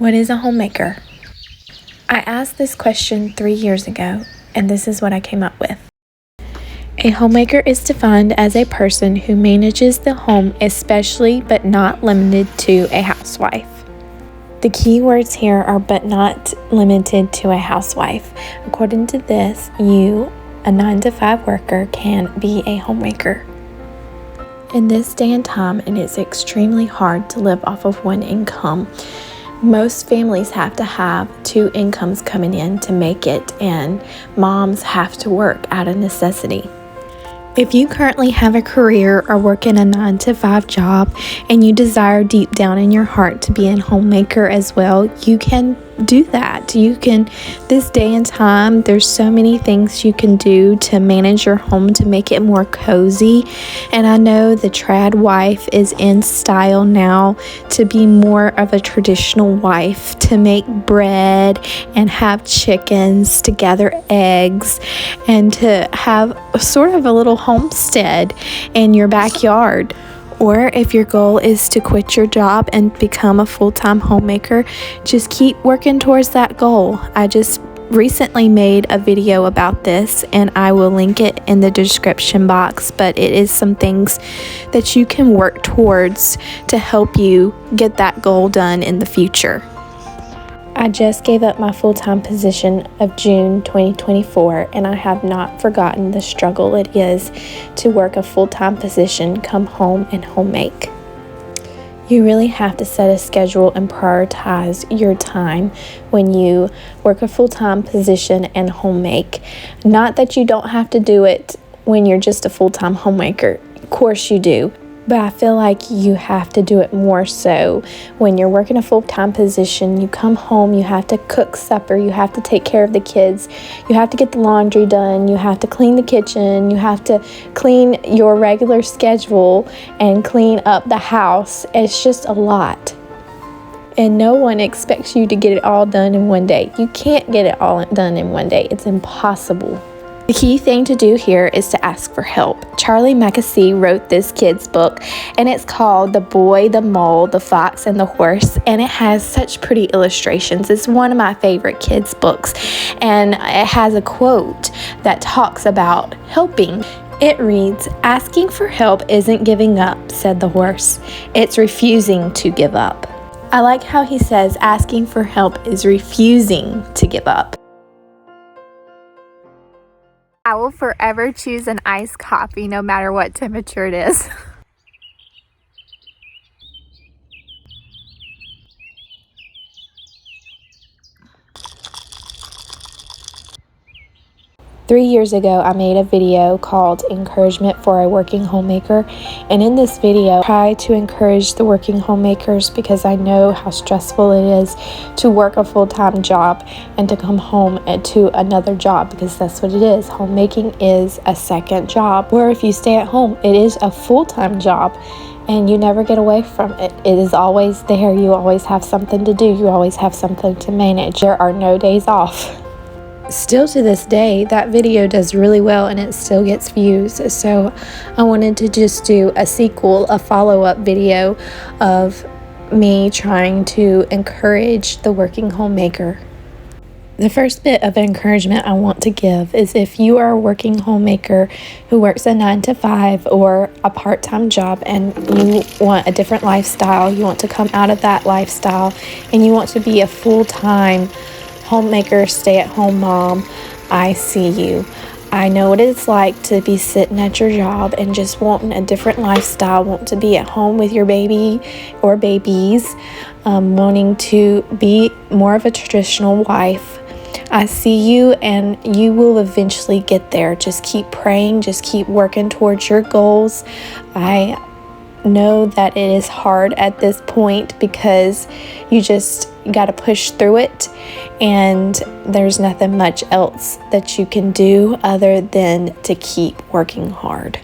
What is a homemaker? I asked this question 3 years ago, and this is what I came up with. A homemaker is defined as a person who manages the home, especially but not limited to a housewife. The key words here are but not limited to a housewife. According to this, you, a 9-to-5 worker, can be a homemaker. In this day and time, it is extremely hard to live off of one income. Most families have to have 2 incomes coming in to make it, and moms have to work out of necessity. If you currently have a career or work in a 9-to-5 job and you desire deep down in your heart to be a homemaker as well, you can do that. You can, this day and time, there's so many things you can do to manage your home to make it more cozy. And I know the trad wife is in style now to be more of a traditional wife, to make bread and have chickens, to gather eggs, and to have sort of a little homestead in your backyard. Or if your goal is to quit your job and become a full-time homemaker, just keep working towards that goal. I just recently made a video about this, and I will link it in the description box, but it is some things that you can work towards to help you get that goal done in the future. I just gave up my full-time position of June 2024, and I have not forgotten the struggle it is to work a full-time position, come home and homemake. You really have to set a schedule and prioritize your time when you work a full-time position and homemake. Not that you don't have to do it when you're just a full-time homemaker. Of course you do. But I feel like you have to do it more so when you're working a full-time position. You come home, you have to cook supper, you have to take care of the kids, you have to get the laundry done, you have to clean the kitchen, you have to clean your regular schedule and clean up the house. It's just a lot. And no one expects you to get it all done in one day. You can't get it all done in one day. It's impossible. The key thing to do here is to ask for help. Charlie Mackesy wrote this kid's book, and it's called The Boy, the Mole, the Fox, and the Horse, and it has such pretty illustrations. It's one of my favorite kids' books, and it has a quote that talks about helping. It reads, "Asking for help isn't giving up," said the horse. "It's refusing to give up." I like how he says asking for help is refusing to give up. I will forever choose an iced coffee no matter what temperature it is. 3 years ago, I made a video called Encouragement for a Working Homemaker, and in this video, I try to encourage the working homemakers because I know how stressful it is to work a full-time job and to come home to another job, because that's what it is. Homemaking is a second job, or if you stay at home, it is a full-time job. And you never get away from it. It is always there. You always have something to do. You always have something to manage. There are no days off. Still to this day, that video does really well and it still gets views. So I wanted to just do a sequel, a follow-up video of me trying to encourage the working homemaker. The first bit of encouragement I want to give is if you are a working homemaker who works a 9-to-5 or a part-time job and you want a different lifestyle, you want to come out of that lifestyle and you want to be a full-time homemaker, stay-at-home mom, I see you. I know what it's like to be sitting at your job and just wanting a different lifestyle, want to be at home with your baby or babies, wanting to be more of a traditional wife. I see you and you will eventually get there. Just keep praying, just keep working towards your goals. I know that it is hard at this point because you just got to push through it, and there's nothing much else that you can do other than to keep working hard.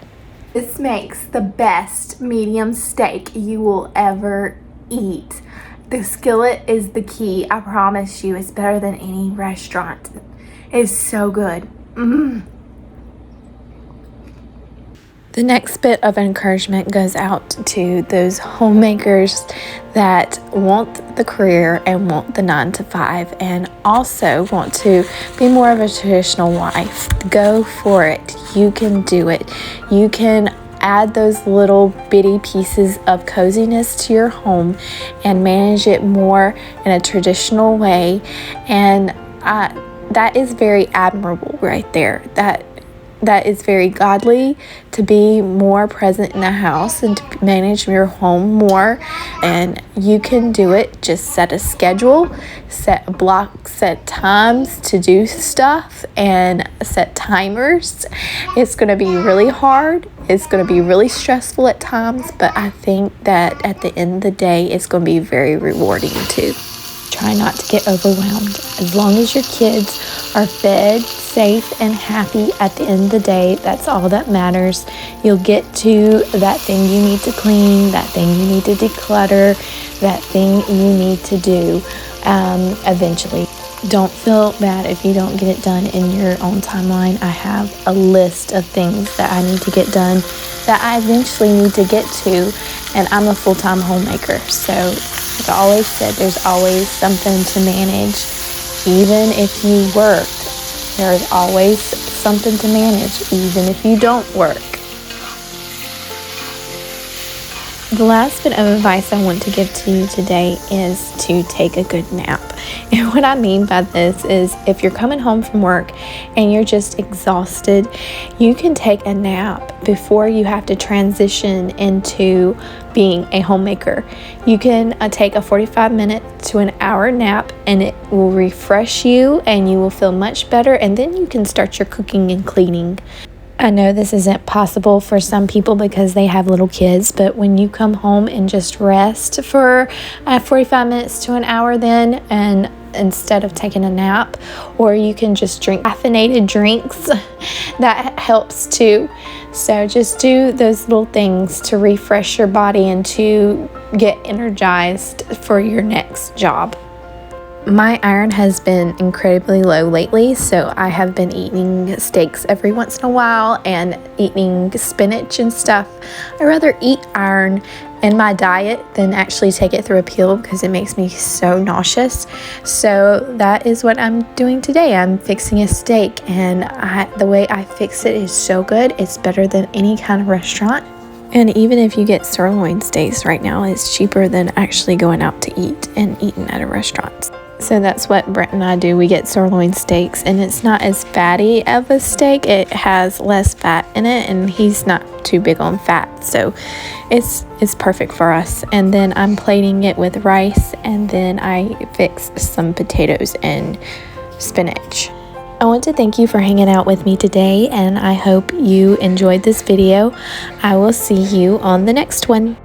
This makes the best medium steak you will ever eat. The skillet is the key. I promise you, it's better than any restaurant. It's so good. The next bit of encouragement goes out to those homemakers that want the career and want the 9 to 5 and also want to be more of a traditional wife. Go for it. You can do it. You can add those little bitty pieces of coziness to your home and manage it more in a traditional way. And that is very admirable right there. That is very godly, to be more present in the house and to manage your home more. And you can do it. Just set a schedule, set a block, set times to do stuff, and set timers. It's going to be really hard. It's going to be really stressful at times, but I think that at the end of the day, it's going to be very rewarding too. Try not to get overwhelmed. As long as your kids are fed, safe, and happy at the end of the day, that's all that matters. You'll get to that thing you need to clean, that thing you need to declutter, that thing you need to do eventually. Don't feel bad if you don't get it done in your own timeline. I have a list of things that I need to get done that I eventually need to get to, and I'm a full-time homemaker. So like I always said, there's always something to manage. Even if you work, there's always something to manage, even if you don't work. The last bit of advice I want to give to you today is to take a good nap. And what I mean by this is, if you're coming home from work and you're just exhausted, you can take a nap before you have to transition into being a homemaker. You can take a 45-minute to an hour nap, and it will refresh you and you will feel much better, and then you can start your cooking and cleaning. I know this isn't possible for some people because they have little kids, but when you come home and just rest for 45 minutes to an hour then, and instead of taking a nap, or you can just drink caffeinated drinks, that helps too. So just do those little things to refresh your body and to get energized for your next job. My iron has been incredibly low lately, so I have been eating steaks every once in a while and eating spinach and stuff. I'd rather eat iron in my diet than actually take it through a pill because it makes me so nauseous. So that is what I'm doing today. I'm fixing a steak, and the way I fix it is so good. It's better than any kind of restaurant. And even if you get sirloin steaks right now, it's cheaper than actually going out to eat and eating at a restaurant. So that's what Brent and I do. We get sirloin steaks, and it's not as fatty of a steak. It has less fat in it, and he's not too big on fat, so it's perfect for us. And then I'm plating it with rice, and then I fix some potatoes and spinach. I want to thank you for hanging out with me today, and I hope you enjoyed this video. I will see you on the next one.